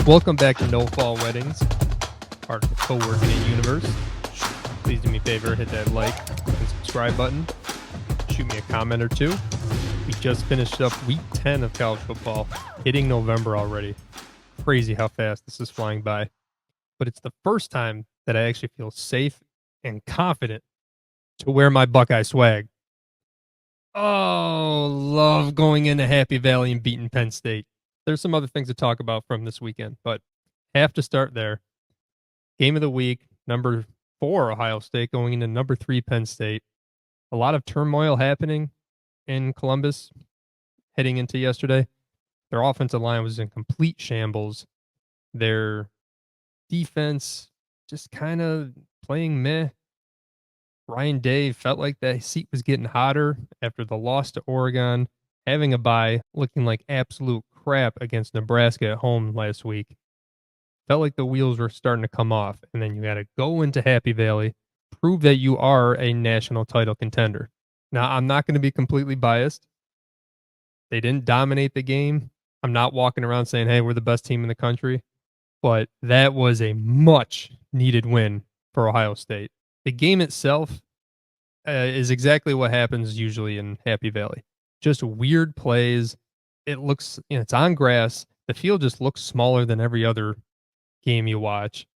Welcome back to No Fall Weddings, part of the co-working universe. Please do me a favor, hit that like and subscribe button. Shoot me a comment or two. We just finished up week 10 of college football, hitting November already. Crazy how fast this is flying by. But it's the first time that I actually feel safe and confident to wear my Buckeye swag. Oh, love going into Happy Valley and beating Penn State. There's some other things to talk about from this weekend, but have to start there. Game of the week, number 4 Ohio State going into number 3 Penn State. A lot of turmoil happening in Columbus heading into yesterday. Their offensive line was in complete shambles. Their defense just kind of playing meh. Ryan Day felt like that seat was getting hotter after the loss to Oregon, having a bye, looking like absolute crap against Nebraska at home last week. Felt like the wheels were starting to come off, and then you got to go into Happy Valley, prove that you are a national title contender. Now, I'm not going to be completely biased. They didn't dominate the game. I'm not walking around saying, hey, we're the best team in the country, but that was a much needed win for Ohio State. The game itself is exactly what happens usually in Happy Valley. Just weird plays. It looks, it's on grass. The field just looks smaller than every other game you watch.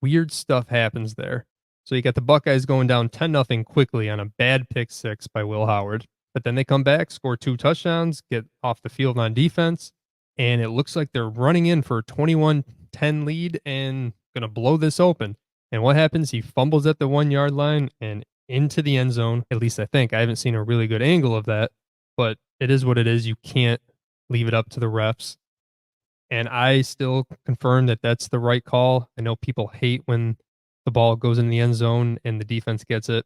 Weird stuff happens there. So you got the Buckeyes going down 10-0 quickly on a bad pick six by Will Howard. But then they come back, score 2 touchdowns, get off the field on defense, and it looks like they're running in for a 21-10 lead and going to blow this open. And what happens? He fumbles at the 1-yard line and into the end zone. At least I think. I haven't seen a really good angle of that, but it is what it is. You can't leave it up to the refs. And I still confirm that that's the right call. I know people hate when the ball goes in the end zone and the defense gets it.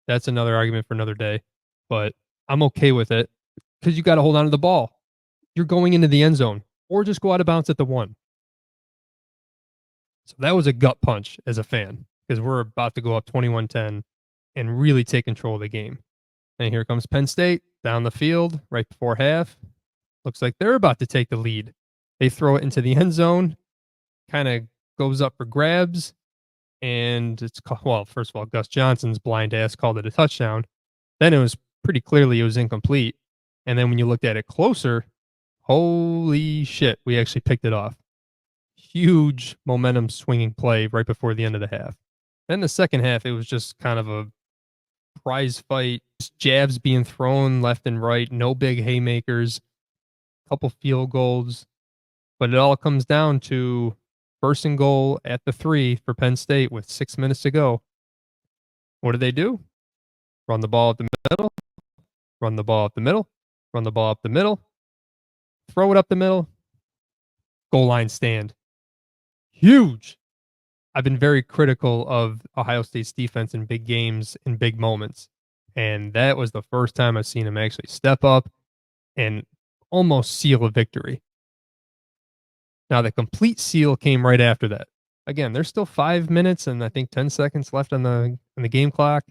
That's another argument for another day. But I'm okay with it because you got to hold on to the ball. You're going into the end zone or just go out of bounds at the 1. So that was a gut punch as a fan because we're about to go up 21-10 and really take control of the game. And here comes Penn State down the field right before half. Looks like they're about to take the lead. They throw it into the end zone, kind of goes up for grabs, and it's, well, first of all, Gus Johnson's blind ass called it a touchdown. Then it was pretty clearly it was incomplete. And then when you looked at it closer, holy shit, we actually picked it off. Huge momentum swinging play right before the end of the half. Then the second half, it was just kind of a prize fight, just jabs being thrown left and right, no big haymakers, couple field goals. But it all comes down to first and goal at the 3 for Penn State with 6 minutes to go. What do? Run the ball up the middle, run the ball up the middle, run the ball up the middle, throw it up the middle, goal line stand. Huge. I've been very critical of Ohio State's defense in big games, in big moments. And that was the first time I've seen them actually step up and almost seal a victory. Now, the complete seal came right after that. Again, there's still 5 minutes and I think 10 seconds left on the game clock.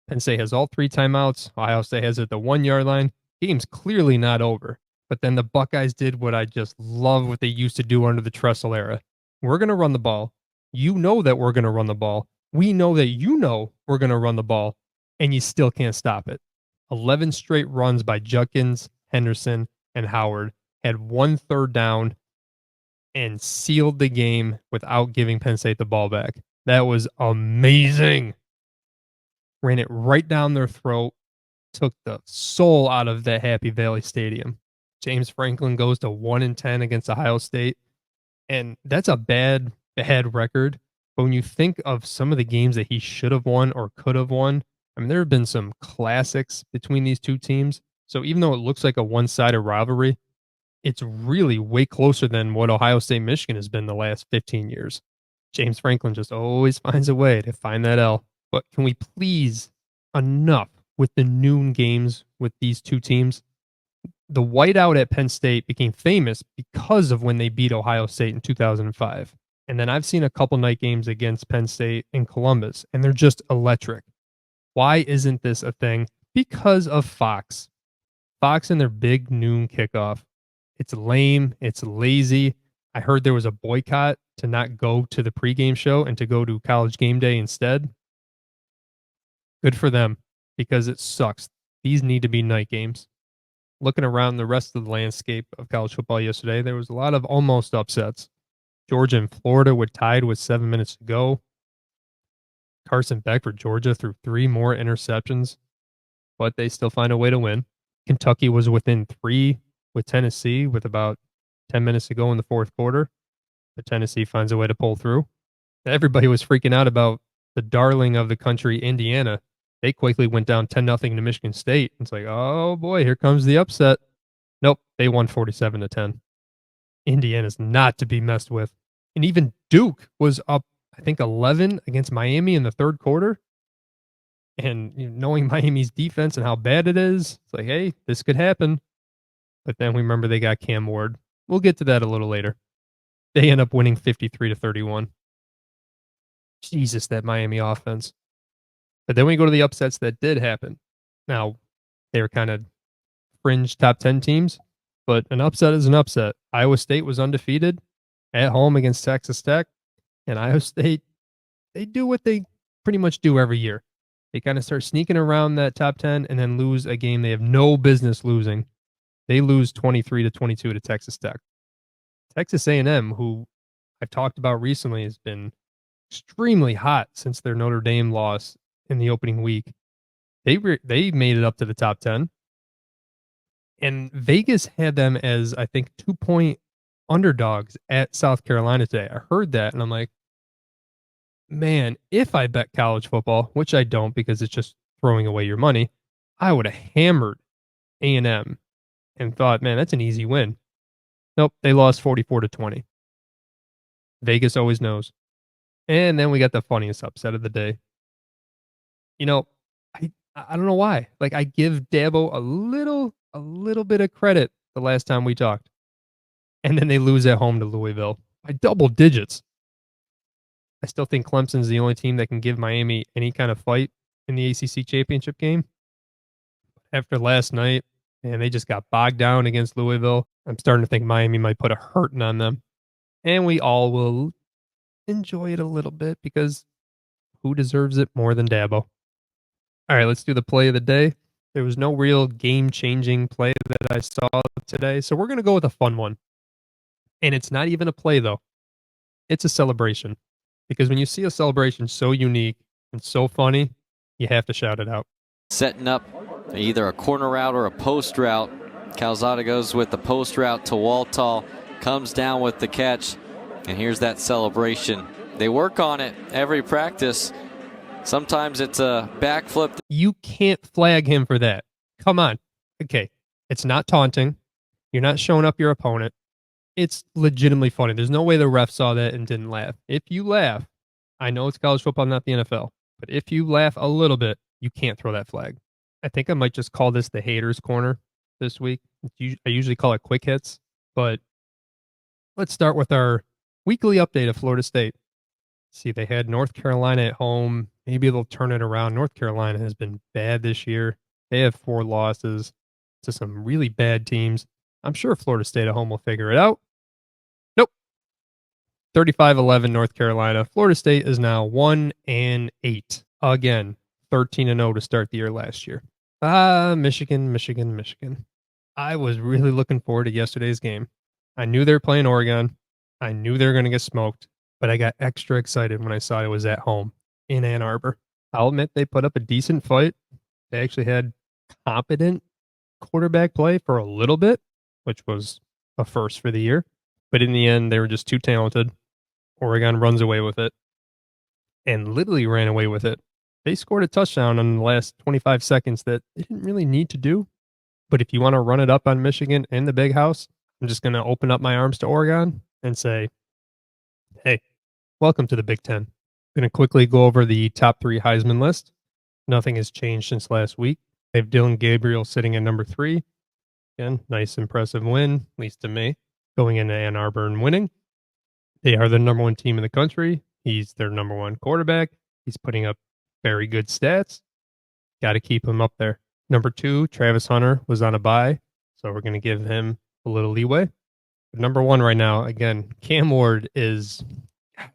Penn State has all 3 timeouts. Ohio State has it at the 1-yard line. Game's clearly not over. But then the Buckeyes did what I just love what they used to do under the Tressel era. We're going to run the ball. You know that we're going to run the ball. We know that you know we're going to run the ball, and you still can't stop it. 11 straight runs by Judkins, Henderson, and Howard had 1 third down and sealed the game without giving Penn State the ball back. That was amazing. Ran it right down their throat, took the soul out of that Happy Valley Stadium. James Franklin goes to 1-10 against Ohio State, and that's a bad record. But when you think of some of the games that he should have won or could have won, I mean, there have been some classics between these two teams. So even though it looks like a one-sided rivalry, it's really way closer than what Ohio State Michigan has been the last 15 years. James Franklin just always finds a way to find that L. But can we please enough with the noon games with these two teams? The whiteout at Penn State became famous because of when they beat Ohio State in 2005. And then I've seen a couple night games against Penn State in Columbus, and they're just electric. Why isn't this a thing? Because of Fox. Fox and their big noon kickoff. It's lame. It's lazy. I heard there was a boycott to not go to the pregame show and to go to college game day instead. Good for them because it sucks. These need to be night games. Looking around the rest of the landscape of college football yesterday, there was a lot of almost upsets. Georgia and Florida were tied with 7 minutes to go. Carson Beck for Georgia threw 3 more interceptions, but they still find a way to win. Kentucky was within 3 with Tennessee with about 10 minutes to go in the fourth quarter, but Tennessee finds a way to pull through. Everybody was freaking out about the darling of the country, Indiana. They quickly went down 10-0 to Michigan State. It's like, oh boy, here comes the upset. Nope, they won 47-10. Indiana's not to be messed with. And even Duke was up, I think, 11 against Miami in the third quarter. And knowing Miami's defense and how bad it is, it's like, hey, this could happen. But then we remember they got Cam Ward. We'll get to that a little later. They end up winning 53-31. Jesus, that Miami offense. But then we go to the upsets that did happen. Now, they were kind of fringe top 10 teams, but an upset is an upset. Iowa State was undefeated at home against Texas Tech, and Iowa State, they do what they pretty much do every year. They kind of start sneaking around that top 10 and then lose a game they have no business losing. They lose 23-22 to Texas Tech. Texas A&M, who I've talked about recently, has been extremely hot since their Notre Dame loss in the opening week. They made it up to the top 10. And Vegas had them as, I think, 2-point underdogs at South Carolina today. I heard that, and I'm like, man, if I bet college football, which I don't because it's just throwing away your money, I would have hammered A&M and thought, man, that's an easy win. Nope, they lost 44-20. Vegas always knows. And then we got the funniest upset of the day. I don't know why. Like, I give Dabo a little bit of credit the last time we talked. And then they lose at home to Louisville by double digits. I still think Clemson's the only team that can give Miami any kind of fight in the ACC championship game. After last night, and they just got bogged down against Louisville. I'm starting to think Miami might put a hurting on them. And we all will enjoy it a little bit because who deserves it more than Dabo? All right, let's do the play of the day. There was no real game-changing play that I saw today, so we're going to go with a fun one. And it's not even a play, though. It's a celebration. Because when you see a celebration so unique and so funny, you have to shout it out. Setting up either a corner route or a post route. Calzada goes with the post route to Waltall, comes down with the catch, and here's that celebration. They work on it every practice. Sometimes it's a backflip. You can't flag him for that. Come on. Okay. It's not taunting. You're not showing up your opponent. It's legitimately funny. There's no way the ref saw that and didn't laugh. If you laugh, I know it's college football, not the NFL, but if you laugh a little bit, you can't throw that flag. I think I might just call this the haters corner this week. I usually call it quick hits, but let's start with our weekly update of Florida State. See, they had North Carolina at home. Maybe they'll turn it around. North Carolina has been bad this year. They have 4 losses to some really bad teams. I'm sure Florida State at home will figure it out. Nope. 35-11 North Carolina. Florida State is now 1-8. Again, 13-0 to start the year last year. Michigan. I was really looking forward to yesterday's game. I knew they were playing Oregon. I knew they were going to get smoked, but I got extra excited when I saw it was at home in Ann Arbor. I'll admit they put up a decent fight. They actually had competent quarterback play for a little bit, which was a first for the year. But in the end, they were just too talented. Oregon runs away with it and literally ran away with it. They scored a touchdown in the last 25 seconds that they didn't really need to do. But if you want to run it up on Michigan in the big house, I'm just going to open up my arms to Oregon and say, hey, welcome to the Big Ten. I'm going to quickly go over the top 3 Heisman list. Nothing has changed since last week. They have Dylan Gabriel sitting at number 3. Again, nice, impressive win, at least to me, going into Ann Arbor and winning. They are the number 1 team in the country. He's their number 1 quarterback. He's putting up very good stats. Got to keep him up there. Number 2, Travis Hunter was on a bye, so we're going to give him a little leeway. But number one right now, again, Cam Ward he's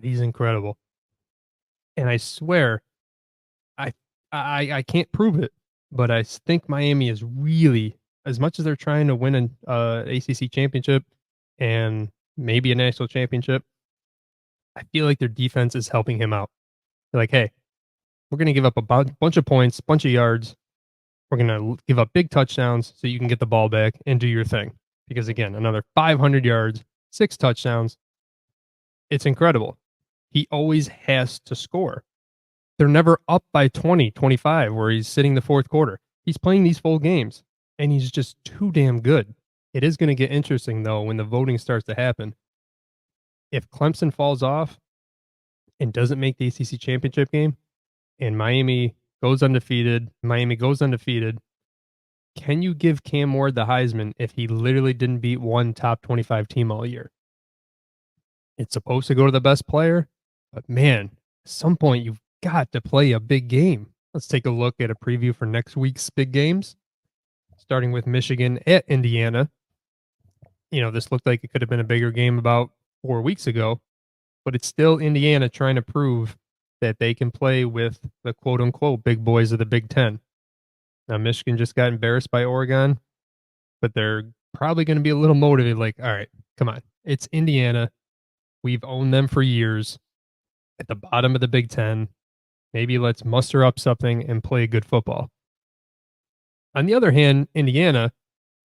incredible. And I swear, I I can't prove it, but I think Miami is really, as much as they're trying to win an ACC championship and maybe a national championship, I feel like their defense is helping him out. They're like, hey, we're going to give up a bunch of points, bunch of yards. We're going to give up big touchdowns so you can get the ball back and do your thing. Because again, another 500 yards, 6 touchdowns. It's incredible. He always has to score. They're never up by 20, 25, where he's sitting the fourth quarter. He's playing these full games, and he's just too damn good. It is going to get interesting, though, when the voting starts to happen. If Clemson falls off and doesn't make the ACC championship game, and Miami goes undefeated, can you give Cam Ward the Heisman if he literally didn't beat one top 25 team all year? It's supposed to go to the best player, but man, at some point you've got to play a big game. Let's take a look at a preview for next week's big games, starting with Michigan at Indiana. This looked like it could have been a bigger game about 4 weeks ago, but it's still Indiana trying to prove that they can play with the quote unquote big boys of the Big Ten. Now, Michigan just got embarrassed by Oregon, but they're probably going to be a little motivated. Like, all right, come on. It's Indiana. We've owned them for years at the bottom of the Big Ten. Maybe let's muster up something and play good football. On the other hand, Indiana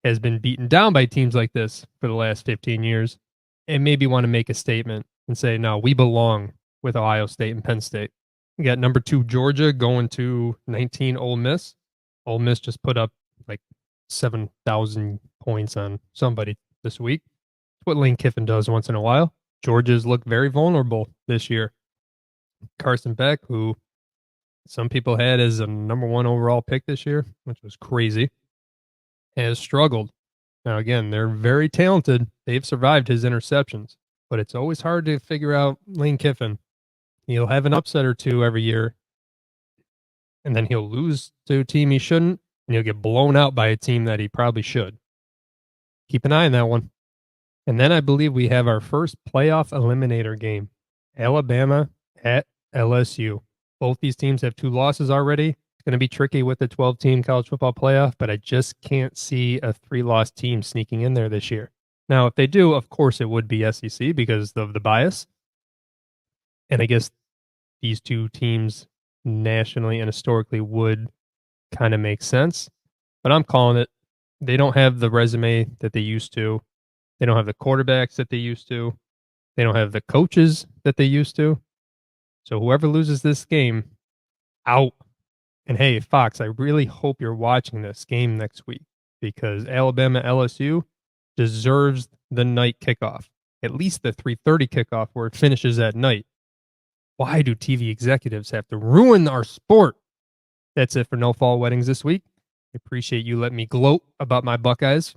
has been beaten down by teams like this for the last 15 years and maybe want to make a statement and say, no, we belong with Ohio State and Penn State. We got number 2 Georgia going to 19 Ole Miss. Ole Miss just put up like 7,000 points on somebody this week. It's what Lane Kiffin does once in a while. Georgia's looked very vulnerable this year. Carson Beck, who some people had as a number 1 overall pick this year, which was crazy, has struggled. Now, again, they're very talented. They've survived his interceptions, but it's always hard to figure out Lane Kiffin. He'll have an upset or two every year, and then he'll lose to a team he shouldn't, and he'll get blown out by a team that he probably should. Keep an eye on that one. And then I believe we have our first playoff eliminator game. Alabama at LSU. Both these teams have 2 losses already. It's going to be tricky with the 12-team college football playoff, but I just can't see a 3-loss team sneaking in there this year. Now, if they do, of course it would be SEC because of the bias. And I guess these 2 teams nationally and historically would kind of make sense. But I'm calling it. They don't have the resume that they used to. They don't have the quarterbacks that they used to. They don't have the coaches that they used to. So whoever loses this game, out. And hey, Fox, I really hope you're watching this game next week because Alabama LSU deserves the night kickoff, at least the 3:30 kickoff where it finishes at night. Why do TV executives have to ruin our sport? That's it for No Fall Weddings this week. I appreciate you letting me gloat about my Buckeyes.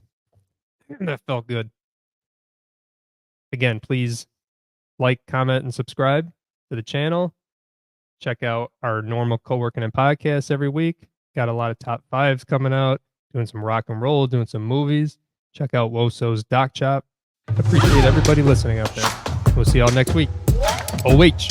That felt good. Again, please like, comment, and subscribe to the channel. Check out our normal co-working and podcasts every week. Got a lot of top 5s coming out, doing some rock and roll, doing some movies. Check out Woso's Doc Chop. Appreciate everybody listening out there. We'll see y'all next week. OH.